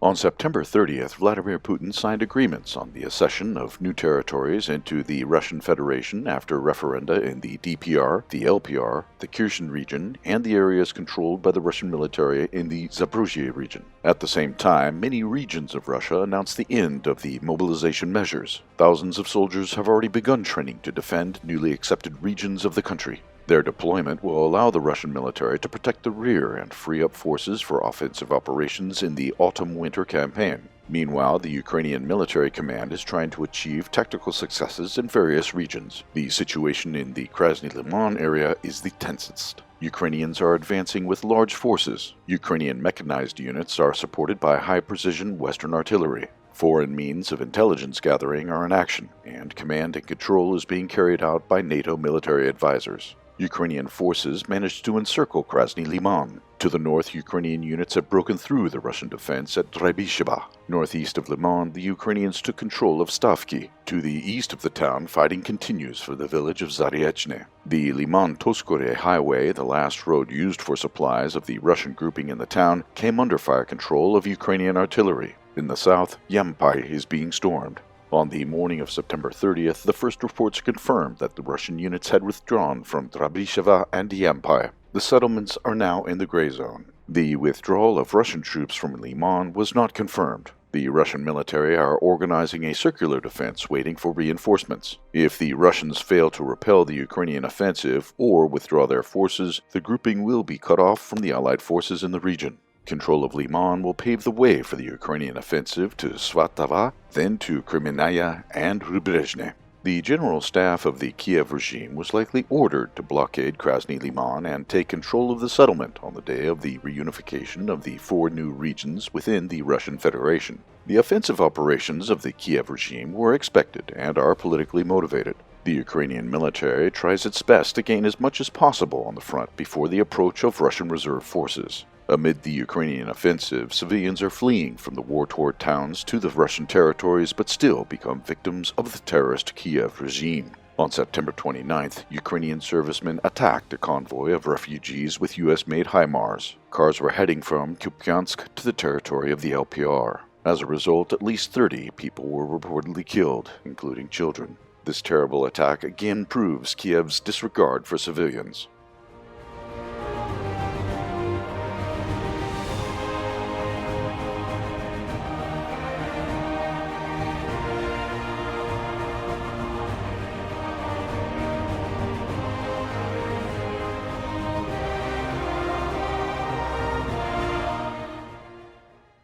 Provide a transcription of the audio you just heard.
On September 30th, Vladimir Putin signed agreements on the accession of new territories into the Russian Federation after referenda in the DPR, the LPR, the Kherson region, and the areas controlled by the Russian military in the Zaporozhye region. At the same time, many regions of Russia announced the end of the mobilization measures. Thousands of soldiers have already begun training to defend newly accepted regions of the country. Their deployment will allow the Russian military to protect the rear and free up forces for offensive operations in the autumn-winter campaign. Meanwhile, the Ukrainian military command is trying to achieve tactical successes in various regions. The situation in the Krasny Liman area is the tensest. Ukrainians are advancing with large forces. Ukrainian mechanized units are supported by high-precision Western artillery. Foreign means of intelligence gathering are in action, and command and control is being carried out by NATO military advisors. Ukrainian forces managed to encircle Krasny Liman. To the north, Ukrainian units have broken through the Russian defense at Drybisheva. Northeast of Liman, the Ukrainians took control of Stavki. To the east of the town, fighting continues for the village of Zaryechne. The Liman-Toskore highway, the last road used for supplies of the Russian grouping in the town, came under fire control of Ukrainian artillery. In the south, Yampai is being stormed. On the morning of September 30th, the first reports confirmed that the Russian units had withdrawn from Drybisheva and Yampai. The settlements are now in the gray zone. The withdrawal of Russian troops from Liman was not confirmed. The Russian military are organizing a circular defense waiting for reinforcements. If the Russians fail to repel the Ukrainian offensive or withdraw their forces, the grouping will be cut off from the Allied forces in the region. Control of Liman will pave the way for the Ukrainian offensive to Svatava, then to Kremenaya and Rubrezhne. The general staff of the Kiev regime was likely ordered to blockade Krasny Liman and take control of the settlement on the day of the reunification of the 4 new regions within the Russian Federation. The offensive operations of the Kiev regime were expected and are politically motivated. The Ukrainian military tries its best to gain as much as possible on the front before the approach of Russian reserve forces. Amid the Ukrainian offensive, civilians are fleeing from the war-torn towns to the Russian territories but still become victims of the terrorist Kiev regime. On September 29th, Ukrainian servicemen attacked a convoy of refugees with U.S.-made HIMARS. Cars were heading from Kupiansk to the territory of the LPR. As a result, at least 30 people were reportedly killed, including children. This terrible attack again proves Kiev's disregard for civilians.